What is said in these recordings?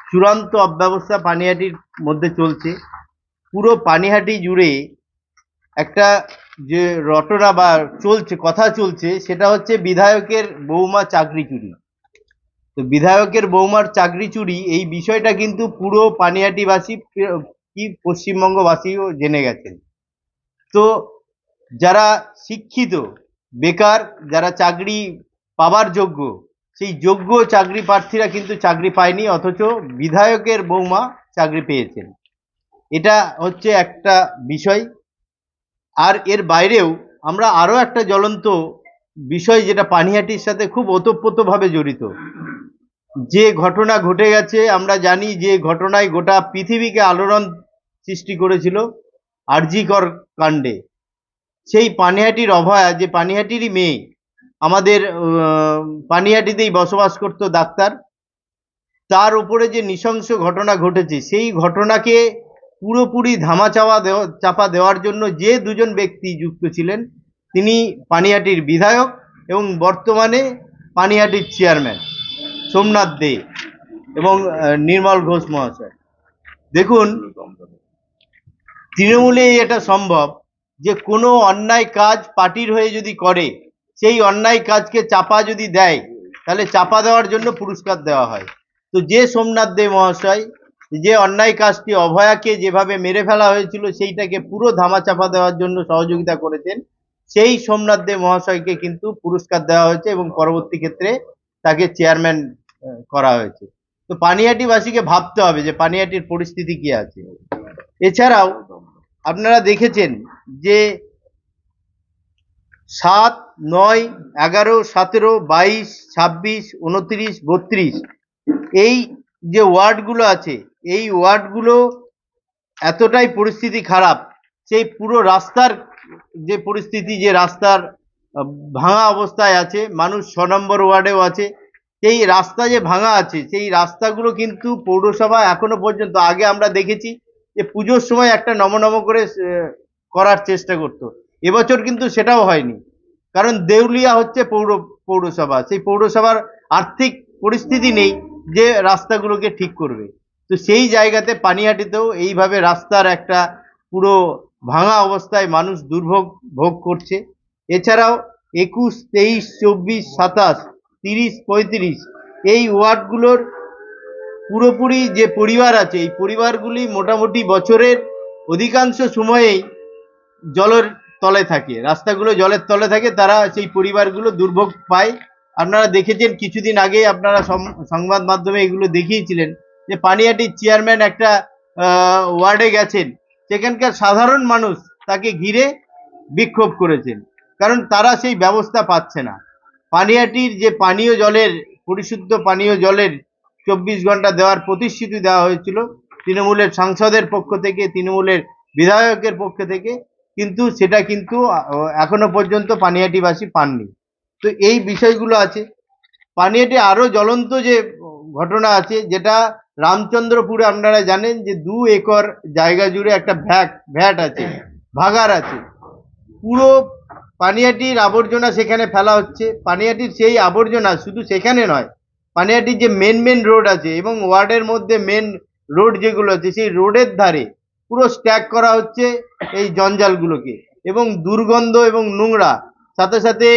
চূড়ান্ত অব্যবস্থা পানিহাটির মধ্যে চলছে। পুরো পানিহাটি জুড়ে একটা যে রটনা বা চলছে, কথা চলছে, সেটা হচ্ছে বিধায়কের বৌমা চাকরি চুরি। তো বিধায়কের বৌমার চাকরি চুরি এই বিষয়টা কিন্তু পুরো পানিহাটিবাসী কি পশ্চিমবঙ্গবাসীও জেনে গেছেন। তো যারা শিক্ষিত, বেকার, যারা চাকরি পাবার যোগ্য, সেই যোগ্য চাকরি প্রার্থীরা কিন্তু চাকরি পায়নি, অথচ বিধায়কের বৌমা চাকরি পেয়েছেন। এটা হচ্ছে একটা বিষয়। আর এর বাইরেও আমরা আরো একটা জ্বলন্ত বিষয়, যেটা পানিহাটির সাথে খুব ওতপ্রোতভাবে জড়িত, যে ঘটনা ঘটে গেছে, আমরা জানি যে ঘটনায় গোটা পৃথিবীকে আলোড়ন সৃষ্টি করেছিল আরজি কর কাণ্ডে। সেই পানিহাটির অভয়া, যে পানিহাটিরই মেয়ে, আমাদের পানিহাটিতেই বসবাস করত ডাক্তার, তার উপরে যে নৃশংস ঘটনা ঘটেছে, সেই ঘটনাকে পুরোপুরি চাপা দেওয়ার জন্য যে দুজন ব্যক্তি যুক্ত ছিলেন, তিনি পানিহাটির বিধায়ক এবং বর্তমানে পানিহাটির চেয়ারম্যান সোমনাথ দে এবং নির্মল ঘোষ মহাশয়। দেখুন, তৃণমূলে এটা সম্ভব যে কোনো অন্যায় কাজ পার্টির হয়ে যদি করে, সেই অন্যায় কাজকে চাপা যদি দেয়, তাহলে চাপা দেওয়ার জন্য পুরস্কার দেওয়া হয়। তো যে সোমনাথ দে মহাশয় যে অন্যায় কাজটি, অভয়াকে যেভাবে মেরে ফেলা হয়েছিল, সেইটাকে পুরো ধামাচাপা দেওয়ার জন্য সহযোগিতা করেছেন, সেই সোমনাথ দে মহাশয়কে কিন্তু পুরস্কার দেওয়া হয়েছে এবং পরবর্তী ক্ষেত্রে তাকে চেয়ারম্যান করা হয়েছে। তো পানিহাটিবাসীকে ভাবতে হবে যে পানিহাটির পরিস্থিতি কি আছে। এছাড়াও আপনারা দেখেছেন যে 7, 9, 11, 17, 22, 26, 29, 32 এই যে ওয়ার্ডগুলো আছে, এই ওয়ার্ডগুলো এতটাই পরিস্থিতি খারাপ, সেই পুরো রাস্তার যে পরিস্থিতি, যে রাস্তার ভাঙা অবস্থায় আছে, মানুষ 6 নম্বর ওয়ার্ডেও আছে, সেই রাস্তা যে ভাঙা আছে, সেই রাস্তাগুলো কিন্তু পৌরসভা এখনো পর্যন্ত, আগে আমরা দেখেছি যে পুজোর সময় একটা নম করে করার চেষ্টা করতো, এবছর কিন্তু সেটাও হয়নি। কারণ দেউলিয়া হচ্ছে পৌরসভা, সেই পৌরসভার আর্থিক পরিস্থিতি নেই যে রাস্তাগুলোকে ঠিক করবে। তো সেই জায়গাতে পানিহাটিতেও এইভাবে রাস্তার একটা পুরো ভাঙা অবস্থায় মানুষ দুর্ভোগ ভোগ করছে। এছাড়াও 21, 23, 24, 27, 30, 35 এই ওয়ার্ডগুলোর পুরোপুরি যে পরিবার আছে, এই পরিবারগুলি মোটামুটি বছরের অধিকাংশ সময়েই জলের তলে থাকে, রাস্তাগুলো জলের তলে থাকে, তারা সেই পরিবারগুলো দুর্ভোগ পায়। আপনারা দেখেছেন কিছুদিন আগে, আপনারা সংবাদ মাধ্যমে এগুলো দেখিয়েছিলেন যে পানিহাটির চেয়ারম্যান একটা ওয়ার্ডে গেছেন, সেখানকার সাধারণ মানুষ তাকে ঘিরে বিক্ষোভ করেছেন, কারণ তারা সেই ব্যবস্থা পাচ্ছে না। পানিহাটির যে পানীয় জলের, পরিশুদ্ধ পানীয় জলের 24 ঘন্টা দেওয়ার প্রতিশ্রুতি দেওয়া হয়েছিল তৃণমূলের সাংসদের পক্ষ থেকে, তৃণমূলের বিধায়কের পক্ষ থেকে, কিন্তু সেটা কিন্তু এখনো পর্যন্ত পানিহাটিবাসী পাননি। তো এই বিষয়গুলো আছে। পানিহাটি আরো জ্বলন্ত যে ঘটনা আছে, যেটা রামচন্দ্রপুরে আপনারা জানেন যে 2 একর জায়গা জুড়ে একটা ভ্যাট আছে, ভাগার আছে। পুরো পানিহাটির আবর্জনা সেখানে ফেলা হচ্ছে। পানিহাটির সেই আবর্জনা শুধু সেখানে নয়, পানিহাটির যে মেন রোড আছে এবং ওয়ার্ডের মধ্যে মেন রোড যেগুলো আছে, সেই রোডের ধারে পুরো স্ট্যাক করা হচ্ছে এই জঞ্জালগুলোকে, এবং দুর্গন্ধ এবং নোংরা, সাথে সাথে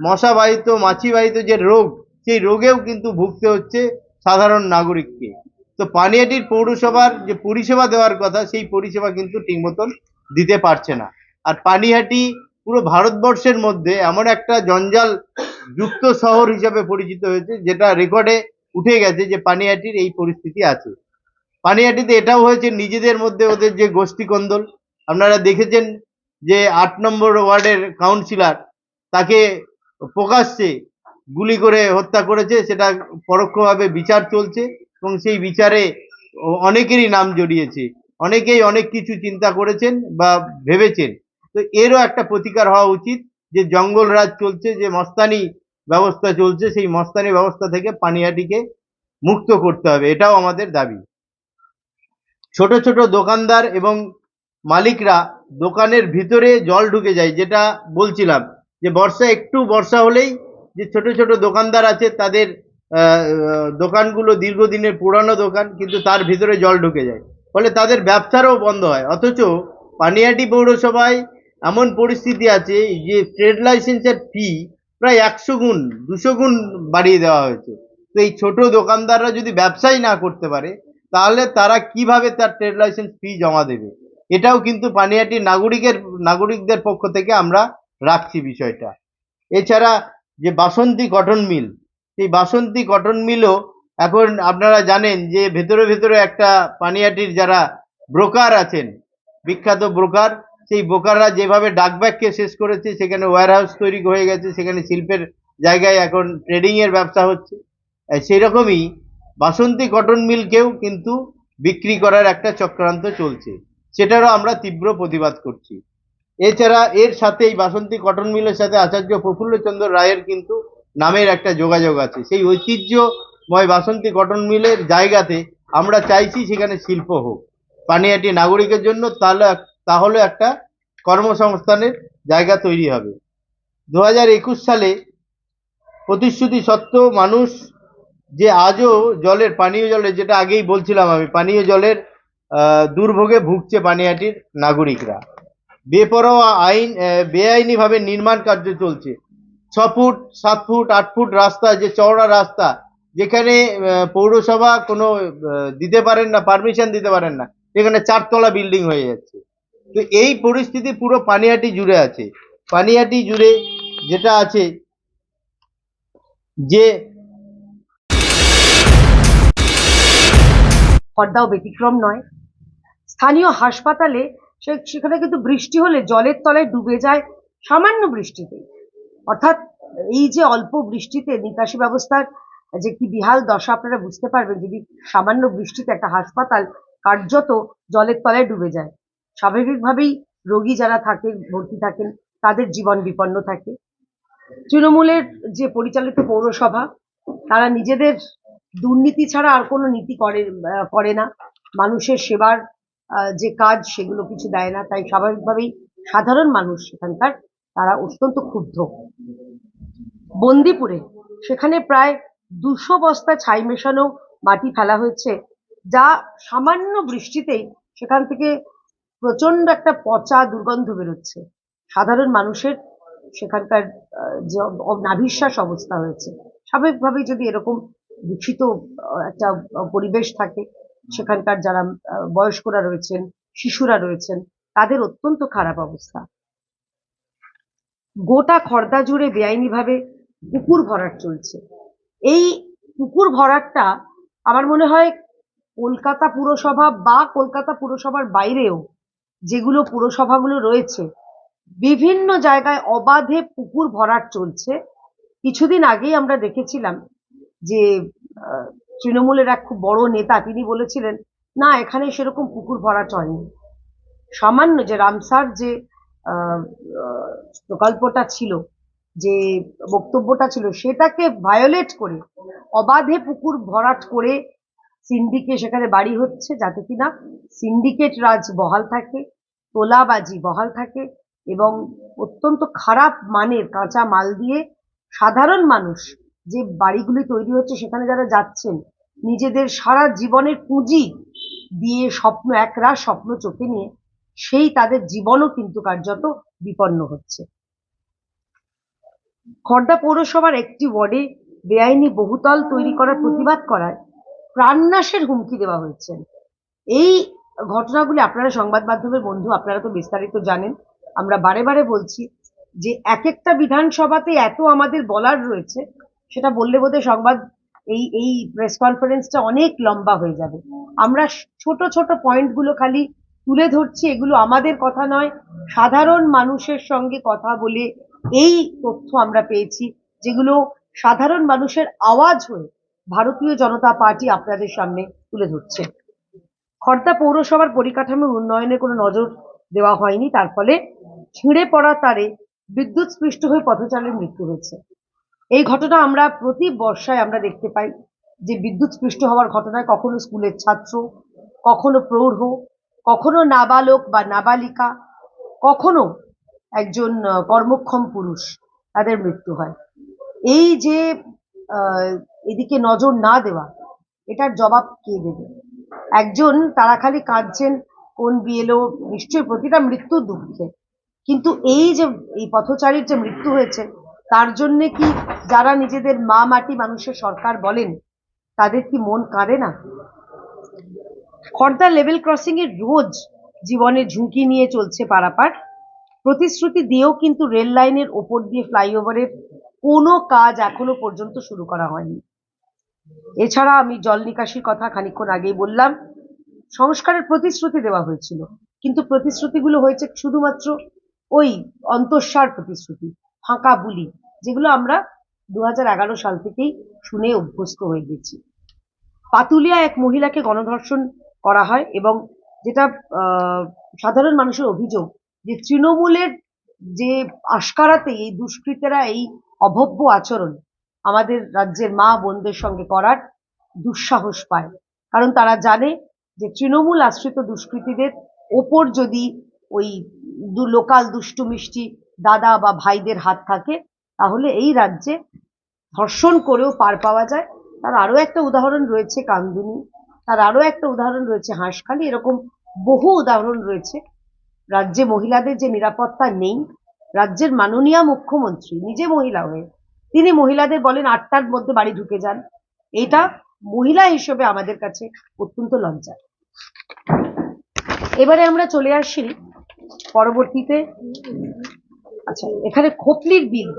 মশাবাহিত, মাছিবাহিত যে রোগ, সেই রোগেও কিন্তু ভুগতে হচ্ছে সাধারণ নাগরিককে। তো পানিহাটির পৌরসভার যে পরিষেবা দেওয়ার কথা, সেই পরিষেবা কিন্তু ঠিক মতন দিতে পারছে না। আর পানিহাটি পুরো ভারতবর্ষের মধ্যে এমন একটা জঞ্জাল যুক্ত শহর হিসেবে পরিচিত হয়েছে, যেটা রেকর্ডে উঠে গেছে যে পানিহাটির এই পরিস্থিতি আছে। পানিহাটিতে এটাও হয়েছে নিজেদের মধ্যে ওদের যে গোষ্ঠী কোন্দল, আপনারা দেখেছেন যে 8 নম্বর ওয়ার্ডের কাউন্সিলর, তাকে প্রকাশ্যে গুলি করে হত্যা করেছে, সেটা পরোক্ষভাবে বিচার চলছে এবং সেই বিচারে অনেকেরই নাম জড়িয়েছে, অনেকেই অনেক কিছু চিন্তা করেছেন বা ভেবেছেন। তো এরও একটা প্রতিকার হওয়া উচিত, যে জঙ্গল রাজ চলছে, যে মস্তানি ব্যবস্থা চলছে, সেই মস্তানি ব্যবস্থা থেকে পানিহাটিকে মুক্ত করতে হবে, এটাও আমাদের দাবি। ছোট ছোট দোকানদার এবং মালিকরা দোকানের ভিতরে জল ঢুকে যায়, যেটা বলছিলাম যে একটু বর্ষা হলেই যে ছোট ছোট দোকানদার আছে, তাদের দোকানগুলো দীর্ঘদিনের পুরানো দোকান, কিন্তু তার ভিতরে জল ঢুকে যায়, ফলে তাদের ব্যবসারও বন্ধ হয়। অথচ পানিহাটি পৌরসভায় এমন পরিস্থিতি আছে যে ট্রেড লাইসেন্সের ফি প্রায় 100 গুণ 200 গুণ বাড়িয়ে দেওয়া হয়েছে। তো এই ছোট দোকানদাররা যদি ব্যবসাই না করতে পারে, তাহলে তারা কিভাবে তার ট্রেড লাইসেন্স ফি জমা দেবে? এটাও কিন্তু পানিহাটির নাগরিকদের পক্ষ থেকে আমরা রাখছি বিষয়টা। এছাড়া যে বাসন্তী কটন মিল, সেই বাসন্তী কটন মিলও এখন আপনারা জানেন যে ভেতরে ভেতরে একটা পানিহাটির যারা ব্রোকার আছেন, বিখ্যাত ব্রোকার, সেই ব্রোকাররা যেভাবে ডাকব্যাগকে শেষ করেছে, সেখানে ওয়্যার হাউস তৈরি হয়ে গেছে, সেখানে শিল্পের জায়গায় এখন ট্রেডিং এর ব্যবসা হচ্ছে। সেই রকমই বাসন্তী কটন মিলকেও কিন্তু বিক্রি করার একটা চক্রান্ত চলছে, সেটারও আমরা তীব্র প্রতিবাদ করছি। এছাড়া এর সাথে এই বাসন্তী কটন মিলের সাথে আচার্য প্রফুল্লচন্দ্র রায়ের কিন্তু নামের একটা যোগাযোগ আছে। সেই ঐতিহ্যময় বাসন্তী কটন মিলের জায়গাতে আমরা চাইছি সেখানে শিল্প হোক পানিহাটি নাগরিকের জন্য, তাহলে একটা কর্মসংস্থানের জায়গা তৈরি হবে। 2021 সালে প্রতিশ্রুতি সত্ত্বেও মানুষ যে আজও পানীয় জলের, যেটা আগেই বলছিলাম আমি, পানীয় জলের দুর্ভোগে ভুগছে পানিহাটির নাগরিকরা। বেপরোয়া বেআইনিভাবে নির্মাণ কার্য চলছে। 6 ফুট 7 ফুট 8 ফুট রাস্তা, যে চওড়া রাস্তা, যেখানে পৌরসভা কোনো দিতে পারেন না, পারমিশন দিতে পারেন না, সেখানে 4 তলা বিল্ডিং হয়ে যাচ্ছে। তো এই পরিস্থিতি পুরো পানিহাটি জুড়ে আছে। পানিহাটি জুড়ে যেটা আছে, যে খড়দাও ব্যতিক্রম নয়। স্থানীয় হাসপাতালে সেখানে কিন্তু বৃষ্টি হলে জলের তলায় ডুবে যায় সামান্য বৃষ্টিতে। অর্থাৎ এই যে অল্প বৃষ্টিতে নিকাশি ব্যবস্থার যে কি বিহাল দশা আপনারা বুঝতে পারবেন যদি সামান্য বৃষ্টিতে একটা হাসপাতাল কার্যত জলের তলায় ডুবে যায়। স্বাভাবিকভাবেই রোগী যারা থাকে ভর্তি থাকেন তাদের জীবন বিপন্ন থাকে। তৃণমূলের যে পরিচালিত পৌরসভা, তারা নিজেদের দুর্নীতি ছাড়া আর কোনো নীতি করে না। মানুষের সেবার যে কাজ সেগুলো কিছু দেয় না, তাই স্বাভাবিকভাবেই সাধারণ মানুষ সেখানকার তারা অত্যন্ত ক্ষুব্ধ। বন্দিপুরে সেখানে প্রায় 200 বস্তা ছাই মেশানো মাটি ফেলা হয়েছে, যা সামান্য বৃষ্টিতেই সেখান থেকে প্রচন্ড একটা পচা দুর্গন্ধ বেরোচ্ছে। সাধারণ মানুষের সেখানকার যে নাভিশ্বাস অবস্থা হয়েছে। স্বাভাবিকভাবেই যদি এরকম দূষিত একটা পরিবেশ থাকে, সেখানকার যারা বয়স্করা রয়েছেন, শিশুরা রয়েছেন, তাদের অত্যন্ত খারাপ অবস্থা। গোটা খড়দা জুড়ে বেআইনিভাবে পুকুর ভরাট চলছে। এই পুকুর ভরাটটা আমার মনে হয় কলকাতা পুরসভা বা কলকাতা পুরসভার বাইরেও যেগুলো পুরসভাগুলো রয়েছে, বিভিন্ন জায়গায় অবাধে পুকুর ভরাট চলছে। কিছুদিন আগেই আমরা দেখেছিলাম যে তৃণমূলের এক খুব বড় নেতা তিনি বলেছিলেন, না এখানে সেরকম পুকুর ভরাট হয়নি। সামান্য যে রামসার যে প্রকল্পটা ছিল, যে বক্তব্যটা ছিল, সেটাকে ভায়োলেট করে অবাধে পুকুর ভরাট করে সিন্ডিকেট সেখানে বাড়ি হচ্ছে, যাতে কিনা সিন্ডিকেট রাজ বহাল থাকে, তোলাবাজি বহাল থাকে এবং অত্যন্ত খারাপ মানের কাঁচা মাল দিয়ে সাধারণ মানুষ যে বাড়িগুলি তৈরি হচ্ছে সেখানে যারা যাচ্ছেন নিজেদের সারা জীবনের পুঁজি দিয়ে স্বপ্ন, একরাশ স্বপ্ন চোখে নিয়ে, সেই তাদের জীবনও কিন্তু কার্যত বিপন্ন হচ্ছে। খড়দা পৌরসভার একটি ওয়ার্ডে বেআইনি বহুতল তৈরি করার প্রতিবাদ করায় প্রাণনাশের হুমকি দেওয়া হয়েছে। এই ঘটনাগুলি আপনারা সংবাদ মাধ্যমের বন্ধু, আপনারা তো বিস্তারিত জানেন। আমরা বারে বারে বলছি যে এক একটা বিধানসভাতে এত আমাদের বলার রয়েছে, সেটা বললে বোধহয় সংবাদ এই প্রেস কনফারেন্সটা অনেক লম্বা হয়ে যাবে। আমরা ছোট ছোট পয়েন্টগুলো খালি তুলে ধরছি। এগুলো আমাদের কথা নয়, সাধারণ মানুষের সঙ্গে কথা বলে এই তথ্য আমরা পেয়েছি, যেগুলো সাধারণ মানুষের আওয়াজ হয়ে ভারতীয় জনতা পার্টি আপনাদের সামনে তুলে ধরছে। খড়দা পৌরসভার পরিকাঠামোর উন্নয়নে কোনো নজর দেওয়া হয়নি, তার ফলে ছিঁড়ে পড়া তারে বিদ্যুৎ স্পৃষ্ট হয়ে পথচারীর মৃত্যু হয়েছে। এই ঘটনা আমরা প্রতি বর্ষায় আমরা দেখতে পাই যে বিদ্যুৎ স্পৃষ্ট হওয়ার ঘটনায় কখনো স্কুলের ছাত্র, কখনো প্রৌঢ়, কখনো নাবালক বা নাবালিকা, কখনো একজন কর্মক্ষম পুরুষ, তাদের মৃত্যু হয়। এই যে এদিকে নজর না দেওয়া, এটার জবাব কে দেবে? একজন তারা খালি কাঁদছেন কোন বিএলও, নিশ্চয়ই প্রতিটা মৃত্যু দুঃখে, কিন্তু এই যে এই পথচারীর যে মৃত্যু হয়েছে তার জন্য কি যারা নিজেদের মা মাটি মানুষের সরকার বলেন তাদের কি মন কাঁদে না? খড়দা লেভেল ক্রসিং এর রোজ জীবনের ঝুঁকি নিয়ে চলছে পারাপার। প্রতিশ্রুতি দিয়েও কিন্তু রেল লাইনের ওপর দিয়ে ফ্লাইওভারের কোনো কাজ এখনো পর্যন্ত শুরু করা হয়নি। এছাড়া আমি জল নিকাশির কথা খানিকক্ষণ আগেই বললাম, সংস্কারের প্রতিশ্রুতি দেওয়া হয়েছিল, কিন্তু প্রতিশ্রুতিগুলো হয়েছে শুধুমাত্র ওই অন্তঃসার প্রতিশ্রুতি, ফাঁকা বুলি, যেগুলো আমরা 2011 সাল থেকেই শুনে অভ্যস্ত হয়ে গেছি। পাতুলিয়া এক মহিলাকে গণধর্ষণ করা হয় এবং যেটা সাধারণ মানুষের অভিযোগ যে তৃণমূলের যে আশকারাতে এই দুষ্কৃতীরা এই অভব্য আচরণ আমাদের রাজ্যের মা বোনদের সঙ্গে করার দুঃসাহস পায়, কারণ তারা জানে যে তৃণমূল আশ্রিত দুষ্কৃতীদের ওপর যদি ওই লোকাল দুষ্টু মিষ্টি দাদা বা ভাইদের হাত থাকে তাহলে এই রাজ্যে ধর্ষণ করেও পার পাওয়া যায়। তার আরো একটা উদাহরণ রয়েছে কামদুনি, তার আরো একটা উদাহরণ রয়েছে হাঁসখালি, এরকম বহু উদাহরণ রয়েছে। রাজ্যে মহিলাদের যে নিরাপত্তা নেই, রাজ্যের মাননীয় মুখ্যমন্ত্রী নিজে মহিলা হয়ে তিনি মহিলাদের বলেন 8টার মধ্যে বাড়ি ঢুকে যান। এটা মহিলা হিসেবে আমাদের কাছে অত্যন্ত লজ্জা। এবারে আমরা চলে আসছি পরবর্তীতে, আচ্ছা এখানে খোপলির বিল,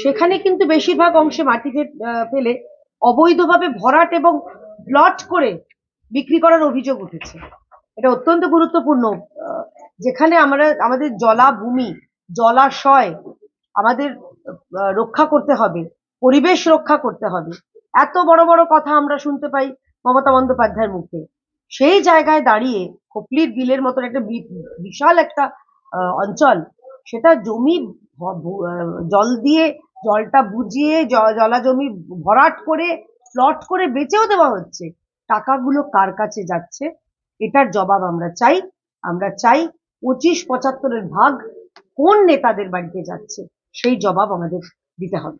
সেখানে কিন্তু বেশিরভাগ অংশে মাটিতে ফেলে অবৈধভাবে ভরাট এবং প্লট করে বিক্রি করার অভিযোগ উঠেছে। এটা অত্যন্ত গুরুত্বপূর্ণ। যেখানে আমরা আমাদের জলাভূমি জলাশয় আমাদের রক্ষা করতে হবে, পরিবেশ রক্ষা করতে হবে, এত বড় বড় কথা আমরা শুনতে পাই মমতা বন্দ্যোপাধ্যায়ের মুখে, সেই জায়গায় দাঁড়িয়ে খোপলির বিলের মতন একটা বিশাল একটা অঞ্চল, সেটা জমি জল দিয়ে জলটা বুঝিয়ে জলা জমি ভরাট করে প্লট করে বেচেও দেওয়া হচ্ছে। টাকাগুলো কার কাছে যাচ্ছে এটার জবাব আমরা চাই। আমরা চাই 25-75-এর ভাগ কোন নেতাদের বাড়িতে যাচ্ছে সেই জবাব আমাদের দিতে হবে।